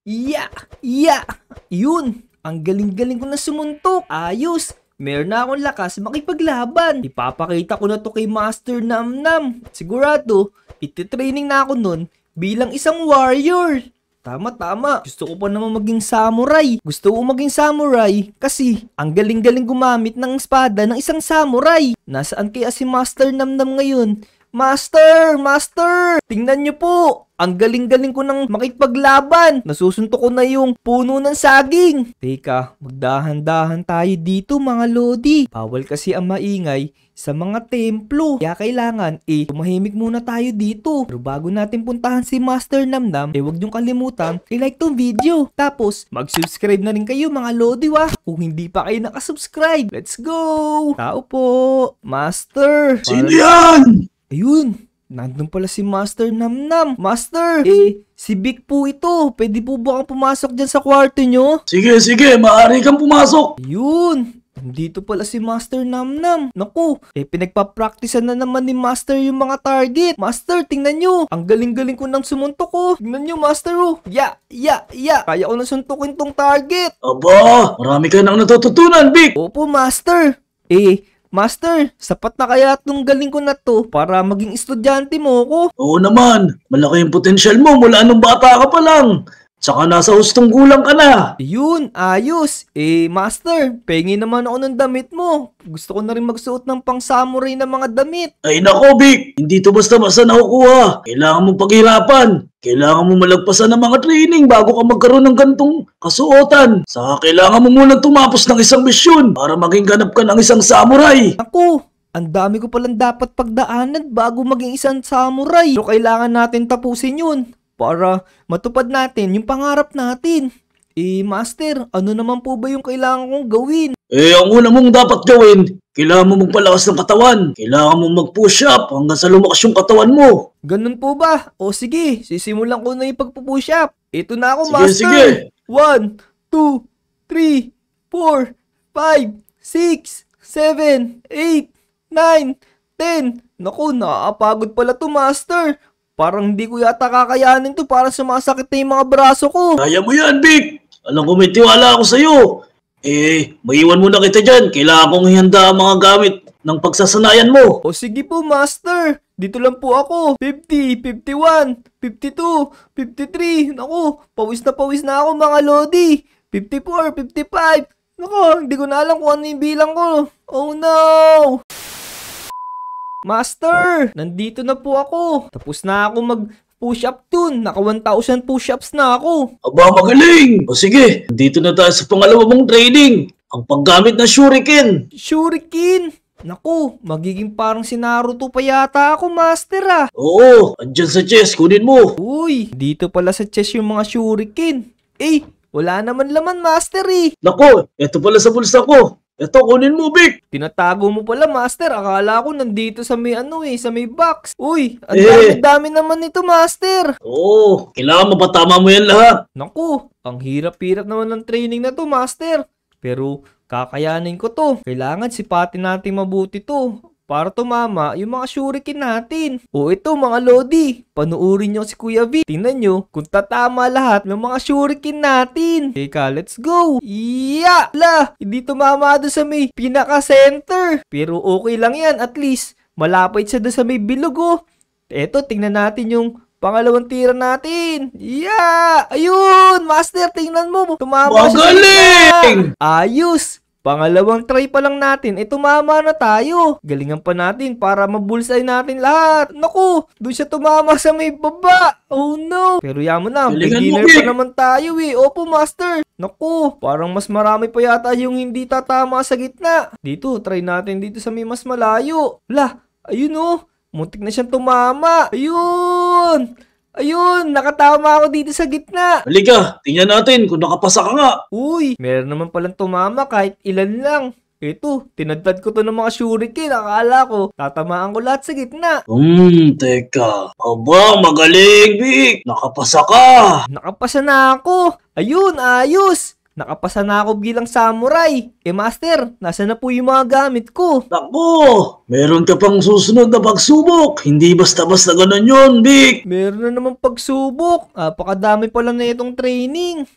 Yeah! Yeah! Yun! Ang galing-galing ko na sumuntok. Ayos! Meron na akong lakas makipaglaban. Ipapakita ko na to kay Master Namnam. Sigurado, ititraining na ako nun bilang isang warrior. Tama. Gusto ko pa naman maging samurai. Gusto ko maging samurai kasi ang galing-galing gumamit ng espada ng isang samurai. Nasaan kaya si Master Namnam ngayon? Master! Tingnan niyo po! Ang galing-galing ko ng makipaglaban. Nasusuntok ko na yung puno ng saging. Teka, magdahan-dahan tayo dito mga lodi. Bawal kasi ang maingay sa mga templo. Kaya kailangan tumahimik muna tayo dito. Pero bago natin puntahan si Master Namnam, huwag niyong kalimutan i-like tong video. Tapos, mag-subscribe na rin kayo mga lodi kung hindi pa kayo nakasubscribe. Let's go! Tao po! Master! Sino yan? Ayun! Nandun pala si Master Namnam. Master! Si Vic po ito. Pwede po ba kang pumasok dyan sa kwarto nyo? Sige, maaari kang pumasok. Ayun! Nandito pala si Master Namnam. Naku, pinagpa-practicean na naman ni Master yung mga target. Master, tingnan nyo. Ang galing-galing ko nang sumuntok ko. Tingnan nyo, Master. Ya. Kaya ko na suntukin tong target. Aba, marami ka nang natututunan, Vic. Opo, Master. Master, sapat na kaya itong galing ko na to para maging estudyante mo ko? Oo naman, malaki yung potensyal mo mula nung bata ka pa lang. Tsaka nasa hustong gulang ka na. Yun, ayos. Master, pengi naman ako ng damit mo. Gusto ko na rin magsuot ng pang-samurai na mga damit. Ay nako, Vic, hindi to basta-basta nakukuha. Kailangan mong paghirapan. Kailangan mo malagpasan ng mga training bago ka magkaroon ng gantong kasuotan. Saka kailangan mo munang tumapos ng isang misyon para maging ganap ka ng isang samurai. Ako, ang dami ko palang dapat pagdaanan bago maging isang samurai. Pero kailangan natin tapusin yun para matupad natin yung pangarap natin. Master, ano naman po ba yung kailangan kong gawin? Ang una mong dapat gawin, kailangan mo magpalakas ng katawan. Kailangan mo mag-push up hanggang sa lumakas yung katawan mo. Ganun po ba? O sige, sisimulan ko na yung pagpupush up. Ito na ako, Sige, Master. sige. 1, 2, 3, 4, 5, 6, 7, 8, 9, 10. Naku, nakakapagod pala to, Master. Parang hindi ko yata kakayanin to, parang sumasakit na yung mga braso ko. Kaya mo yan, Vic. Alam ko may tiwala ako sa'yo. Maiwan muna kita dyan. Kailangan kong ihanda ang mga gamit ng pagsasanayan mo. O sige po, Master. Dito lang po ako. 50, 51, 52, 53. Naku, pawis na ako mga lodi. 54, 55. Naku, hindi ko na alam kung ano yung bilang ko. Oh no! Master, nandito na po ako. Tapos na ako mag-push up dun. Naka 1,000 push-ups na ako. Aba, magaling! O sige, dito na tayo sa pangalawa mong training. Ang paggamit ng shuriken. Shuriken? Naku, magiging parang si Naruto pa yata ako, Master Oo, andyan sa chest, kunin mo. Uy, dito pala sa chest yung mga shuriken. Wala naman laman, Master Nako, eto pala sa bulsa ko. Eto, kunin mo, Vic. Tinatago mo pala, Master. Akala ko nandito sa may sa may box. Uy, ang dami naman nito, Master. Oo, kailangan mapatama mo yan lahat. Naku, ang hirap-hirap naman ng training na to, Master. Pero kakayanin ko to. Kailangan sipatin natin mabuti to para tumama yung mga shuriken natin. O ito mga lodi, panuorin nyo si Kuya V. Tingnan nyo kung tatama lahat ng mga shuriken natin. Teka, let's go. Yeah! Hindi tumama doon sa may pinaka-center. Pero okay lang yan, at least malapit siya doon sa may bilog Eto, tingnan natin yung pangalawang tira natin. Yeah! Ayun! Master, tingnan mo. Tumama siya. Magaling! Ayos! Pangalawang try pa lang natin, tumama na tayo. Galingan pa natin para mabulsay natin lahat. Naku, doon siya tumama sa may baba. Oh no. Pero yaman na, beginner pa naman tayo Opo, Master. Naku, parang mas marami pa yata yung hindi tatama sa gitna. Dito, try natin dito sa may mas malayo. Ayun muntik na siyang tumama. Ayun, nakatama ako dito sa gitna. Halika, tingnan natin kung nakapasa ka nga. Uy, meron naman palang tumama kahit ilan lang. Ito, tinadtad ko to ng mga shuriken. Akala ko, tatamaan ko lahat sa gitna. Teka. Aba, magaling, Vic. Nakapasa ka. Nakapasa na ako. Ayun, ayos. nakapasa na ako bilang samurai. Master, nasa na po yung mga gamit ko? Naku, meron ka pang susunod na pagsubok. Hindi basta-basta ganun yun, Vic. Meron na naman pagsubok. Napakadami pala na itong training.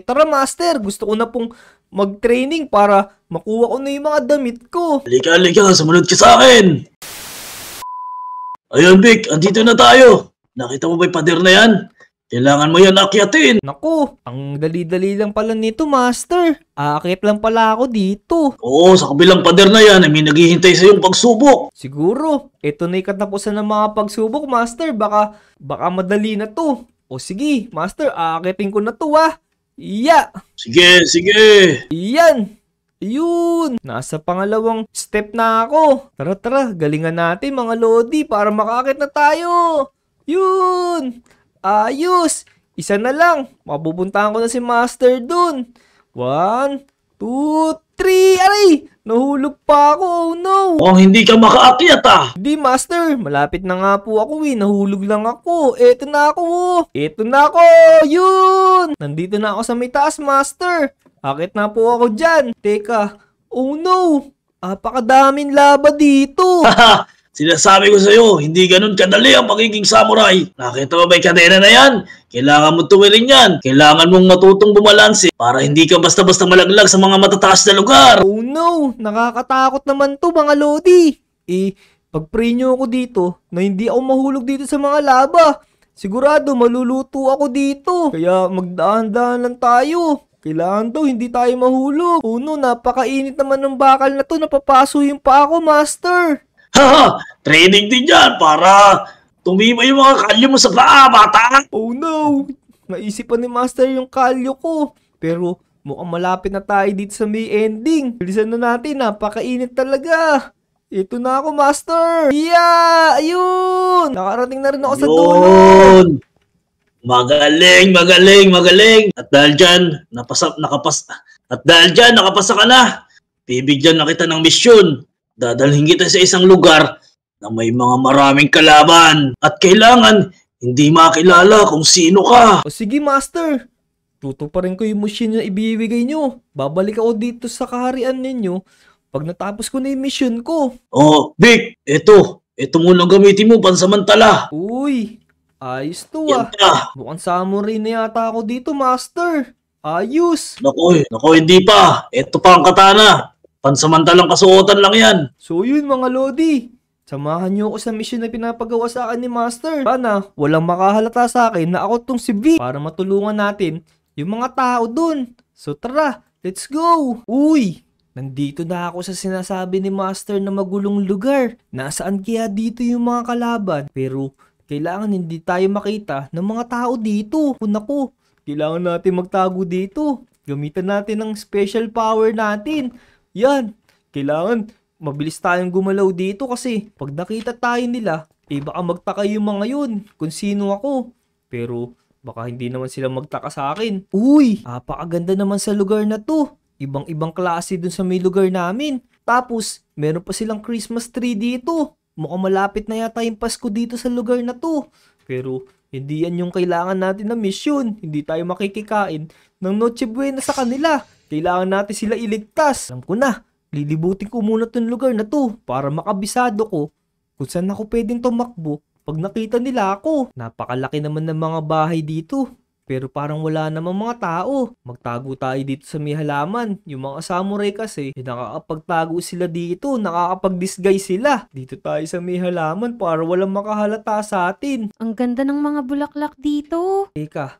Tara Master, gusto ko na pong mag-training para makuha ko na yung mga damit ko. Halika, sumunod ka sa akin. Ayun, Vic, andito na tayo. Nakita mo ba yung pader na yan? Kailangan mo yan akyatin. Naku, ang dali-dali lang pala nito, Master. Aakit lang pala ako dito. Oo, sa kabilang pader na yan, may naghihintay sa iyong pagsubok. Siguro, ito na yung katapusan ng mga pagsubok, Master. Baka madali na to. O sige, Master, aakitin ko na to, Iya! Sige. Iyan! Ayun! Nasa pangalawang step na ako. Tara, galingan natin mga Lodi para makaakit na tayo. Yun! Ayos! Isa na lang. Mapupuntahan ko na si Master dun. 1, 2, 3. Aray! Nahulog pa ako. Oh no! Mukhang hindi ka makaakyat Hindi, Master. Malapit na nga po ako Nahulog lang ako. Eto na ako. Eto na ako. Yun! Nandito na ako sa may taas, Master. Akit na po ako dyan. Teka. Oh no! Apakadaming laba dito. Haha, sinasabi ko sa'yo, hindi ganun kadali ang pagiging samurai. Nakita mo ba yung kadena na yan? Kailangan mo tuwirin yan. Kailangan mong matutong bumalanse para hindi ka basta-basta malaglag sa mga matataas na lugar. Oh no! Nakakatakot naman to mga Lodi. Pag-pray nyo ako dito na hindi ako mahulog dito sa mga laba. Sigurado maluluto ako dito. Kaya magdaan-daan lang tayo. Kailangan daw hindi tayo mahulog. Oh no, napakainit naman ng bakal na to. Napapaso yung pa ako, Master. Haha, training din yan para tumibay yung mga kalyo mo sa paa, bata. Oh no! Naisipan ni Master yung kalyo ko. Pero mukhang malapit na tayo dito sa may ending. Bilisan na natin, napakainit talaga. Ito na ako, Master! Yeah! Ayun! Nakarating na rin ako sa dulo. Yun! Magaling. At dahil dyan, nakapasa ka na. Bibigyan na kita ng misyon. Dadalhin kita sa isang lugar na may mga maraming kalaban. At kailangan, hindi makilala kung sino ka. O sige, Master. Tutuparin ko yung mission na ibibigay nyo. Babalik ako dito sa kaharian ninyo pag natapos ko na yung mission ko. Oh, Vic, ito muna gamitin mo pansamantala. Uy, ayos to Yan na. Mukhang samurai na yata ako dito, Master. Ayos. Naku, hindi pa. Ito pa ang katana. Pansamantalang kasuotan lang yan. So yun mga Lodi. Samahan niyo ako sa mission na pinapagawa sa akin ni Master. Sana walang makahalata sa akin na ako tong si Vic para matulungan natin yung mga tao dun. So tara, let's go. Uy, nandito na ako sa sinasabi ni Master na magulong lugar. Nasaan kaya dito yung mga kalaban? Pero kailangan hindi tayo makita ng mga tao dito. Naku, kailangan natin magtago dito. Gamitan natin ng special power natin. Yan, kailangan mabilis tayong gumalaw dito kasi pag nakita tayo nila, baka magtaka yung mga yun kung sino ako. Pero baka hindi naman sila magtaka sa akin. Uy, apakaganda naman sa lugar na to. Ibang-ibang klase dun sa may lugar namin. Tapos, meron pa silang Christmas tree dito. Mukhang malapit na yata yung Pasko dito sa lugar na to. Pero, hindi yan yung kailangan natin na mission. Hindi tayo makikikain ng Noche Buena sa kanila. Kailangan natin sila iligtas. Alam ko na, lilibutin ko muna tong lugar na to para makabisado ko kung saan ako pwedeng tumakbo pag nakita nila ako. Napakalaki naman ng mga bahay dito. Pero parang wala namang mga tao. Magtago tayo dito sa may halaman. Yung mga samurai kasi, nakakapagtago sila dito. Nakakapag-disguise sila. Dito tayo sa may halaman para walang makahalata sa atin. Ang ganda ng mga bulaklak dito. Teka,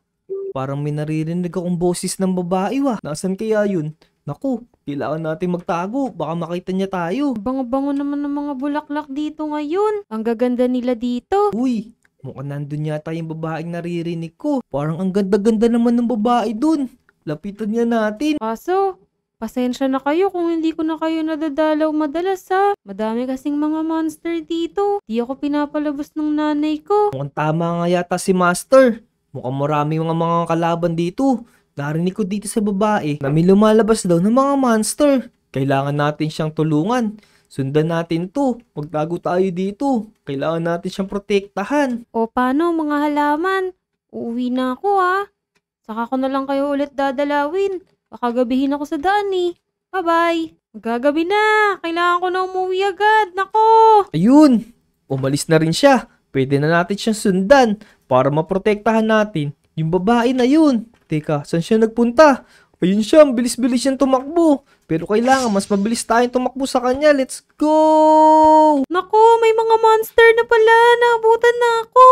parang may naririnig akong boses ng babae Nasaan kaya yun? Naku, kailangan natin magtago. Baka makita niya tayo. Bango-bango naman ng mga bulaklak dito ngayon. Ang gaganda nila dito. Uy, mukhang nandun yata yung babaeng naririnig ko. Parang ang ganda-ganda naman ng babae dun. Lapitan niya natin. Kaso, pasensya na kayo kung hindi ko na kayo nadadalaw madalas Madami kasing mga monster dito. Di ako pinapalabas ng nanay ko. Mukhang tama nga yata si Master. Mukhang maraming mga kalaban dito. Narinig ko dito sa babae na may lumalabas daw ng mga monster. Kailangan natin siyang tulungan. Sundan natin to. Magtago tayo dito. Kailangan natin siyang protektahan. O paano mga halaman? Uuwi na ako Saka ko na lang kayo ulit dadalawin. Baka gabihin ako sa daan eh. Bye-bye. Magagabi na. Kailangan ko na umuwi agad. Nako. Ayun, umalis na rin siya. Pwede na natin siyang sundan para maprotektahan natin yung babae na yun. Teka, saan siya nagpunta? Ayun siya, ang bilis-bilis siyang tumakbo. Pero kailangan mas mabilis tayong tumakbo sa kanya. Let's go! Nako, may mga monster na pala. Naabutan na ako.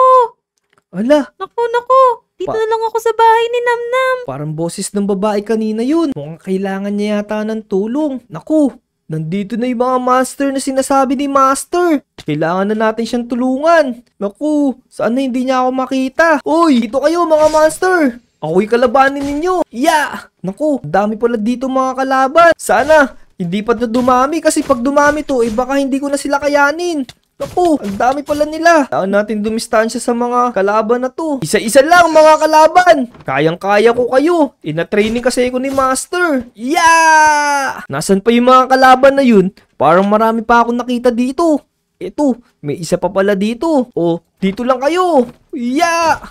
Ala, Nako. Dito na lang ako sa bahay ni Namnam. parang boses ng babae kanina yun. Mukhang kailangan niya yata ng tulong. Naku, nandito na yung mga monster na sinasabi ni Master. Kailangan na natin siyang tulungan. Naku, saan na hindi niya ako makita? Uy, dito kayo mga monster. Ako'y kalabanin ninyo. Yeah! Naku, dami pala dito mga kalaban. Sana, hindi pa to dumami kasi pag dumami to, baka hindi ko na sila kayanin. Naku, ang dami pala nila. Kailangan natin dumistansya sa mga kalaban na to. Isa-isa lang mga kalaban. Kayang-kaya ko kayo. Ina-training kasi ako ni Master. Yeah! Nasaan pa yung mga kalaban na yun? Parang marami pa akong nakita dito. Eto, may isa pa pala dito. O, dito lang kayo. Yeah!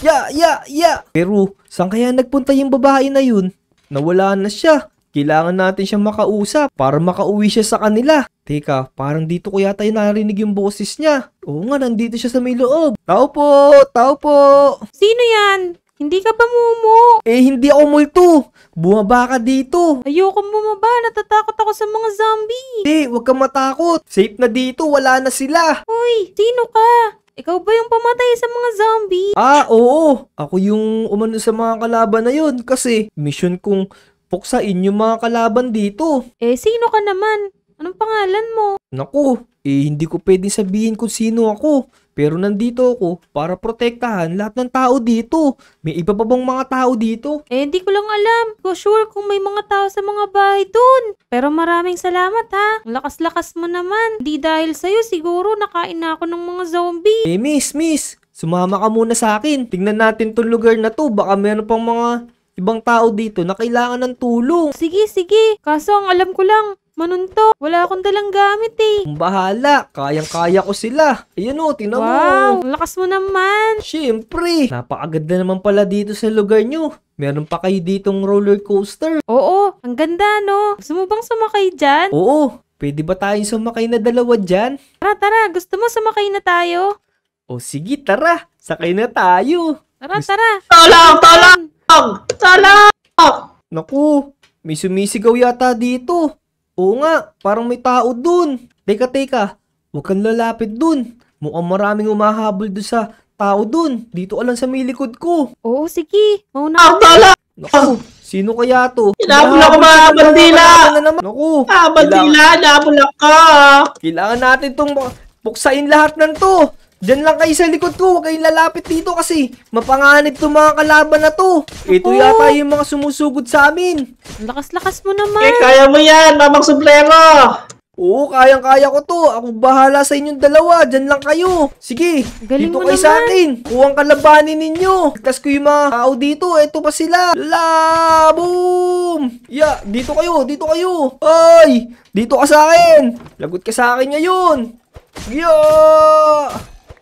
Yeah! Pero, saan kaya nagpunta yung babae na yun? Nawala na siya. Kailangan natin siyang makausap para makauwi siya sa kanila. Teka, parang dito ko yata narinig yung boses niya. Oo nga, nandito siya sa may loob. Tao po. Sino yan? Hindi ka ba mumu? Hindi ako multo. Bumaba ka dito. Ayoko bumaba. Natatakot ako sa mga zombie. Hindi, huwag kang matakot. Safe na dito, wala na sila. Uy, sino ka? Ikaw ba yung pamatay sa mga zombie? Oo. Ako yung umano sa mga kalaban na yun kasi mission kong puksain yung mga kalaban dito. Sino ka naman? Anong pangalan mo? Naku, hindi ko pwedeng sabihin kung sino ako. Pero nandito ako para protektahan lahat ng tao dito. May iba pa bang mga tao dito? Hindi ko lang alam. Ko sure kung may mga tao sa mga bahay dun. Pero maraming salamat ha. Ang lakas-lakas mo naman. Di dahil sa'yo siguro nakain na ako ng mga zombie. Miss, sumama ka muna sa akin. Tingnan natin tong lugar na to. Baka meron pang mga ibang tao dito na kailangan ng tulong. Sige. Kaso ang alam ko lang, manunto. Wala akong dalang gamit eh. Kung bahala, kayang-kaya ko sila. Ayan o, tingnan mo. Wow, ang lakas mo naman. Siyempre, napakaganda naman pala dito sa lugar nyo. Meron pa kayo ditong roller coaster. Oo, ang ganda no. Gusto mo bang sumakay dyan? Oo, pwede ba tayong sumakay na dalawa dyan? Tara. Gusto mo sumakay na tayo? O sige, tara, sakay na tayo. Tara. Talang! Naku, may sumisigaw yata dito. Oo nga, parang may tao dun. Teka, huwag kang lalapit dun. Mukhang maraming umahabol dun sa tao dun. Dito ka lang sa may likod ko. Oo, sige. Mauna ka. Tala! Naku, sino kaya to? Hinabol ako mga bandila! Naku, Hinabol ka! kailangan natin tong puksain lahat ng to. Diyan lang kayo sa likod ko, huwag kayong lalapit dito kasi mapanganib tong mga kalaban na to. Ito Naku. yata yung mga sumusugod sa amin. Ang lakas-lakas mo naman. Kaya mo yan, mamang suplero! Oo, kayang-kaya ko to. Ako bahala sa inyong dalawa. Diyan lang kayo. Sige, Galing dito mo kayo sa naman. akin. Kuwang kalabanin ninyo. Ligtas ko yung mga tao dito. Ito pa sila. Boom! Yeah, dito kayo. Ay! Dito ka sa akin. Lagot ka sa akin ngayon. Yeah!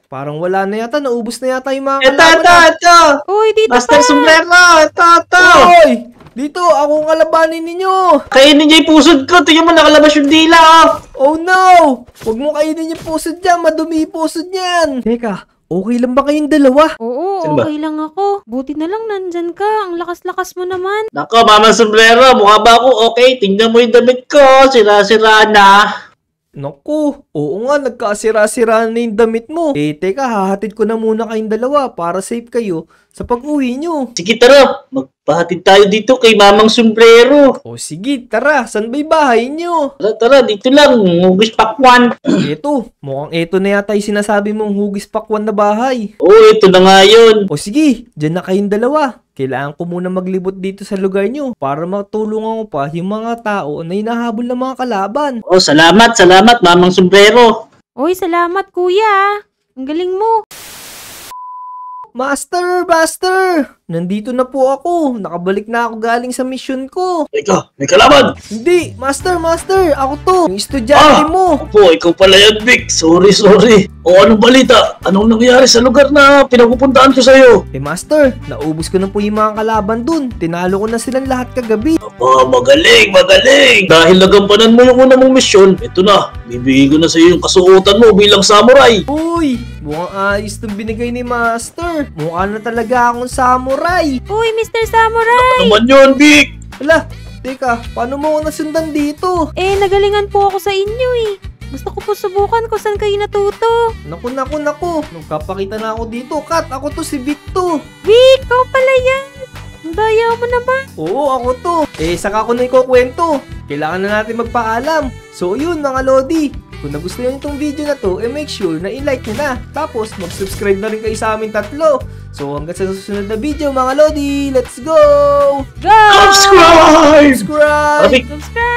Parang wala na yata. Naubos na yata yung mga kalaban. Ito! Uy, dito Master pa. Sombrero! Ito! Oy! Dito, ako ang kalabanin ninyo. Kainin niya yung pusod ko. Tingnan mo, nakalabas yung dila, oh! Oh no! Huwag mo kainin yung pusod dyan. Madumi yung pusod niyan. Teka, okay lang ba kayong dalawa? Oo, Sino ba? okay lang ako. Buti na lang nandyan ka. Ang lakas-lakas mo naman. Nako, mamang sombrero, mukha ba ako okay? Tingnan mo yung damit ko. Sira-sira na. Naku, oo nga, nagkasira-sira na yung damit mo. Teka, hahatid ko na muna kayong dalawa para safe kayo sa pag-uwi nyo. Sige, tara. Magpahatid tayo dito kay mamang sombrero. O sige, tara, saan ba'y bahay nyo? Tara, dito lang. Hugis pakwan. Eto, mukhang eto na yata yung sinasabi mong hugis pakwan na bahay. Oo, ito na nga yun. O sige, dyan na kayong dalawa. Kailangan ko muna maglibot dito sa lugar nyo para matulungan ko pa yung mga tao na hinahabol ng mga kalaban. Oh, salamat, mamang sombrero. Uy, salamat kuya. Ang galing mo. Master! Master! Nandito na po ako. Nakabalik na ako galing sa mission ko. Ikaw, may kalaban! Hindi! Master! Master! Ako to! Yung estudyante mo! Opo, ikaw pala yan, Vic. Sorry. O anong balita? Anong nangyari sa lugar na pinapupuntaan ko sa'yo? Master, naubos ko na po yung mga kalaban dun. Tinalo ko na silang lahat kagabi. Aba, magaling! Dahil nagampanan mo yung una mong misyon, ito na, bibigyan ko na sa'yo yung kasuotan mo bilang samurai. Uy! Mukhang ayos itong binigay ni Master. Mukha na talaga akong samurai. Uy, Mr. Samurai! Ano naman yun, Vic? Hala, teka, paano mo ako nasundan dito? Nagalingan po ako sa inyo eh. Gusto ko po subukan kung saan kayo natuto. Naku. Nagkapakita na ako dito. Kat, ako to si Victo. Vic, ikaw pala yan. Ang daya mo naman. Oo, ako to. Saka ko na ikukwento. Kailangan na natin magpaalam. So yun mga Lodi. Kung nagustuhan itong video na to, make sure na i-like nyo na. Tapos mag-subscribe na rin kayo sa aming tatlo. So hanggang sa susunod na video mga Lodi, let's go! Go! Subscribe! Subscribe! Vic, Subscribe!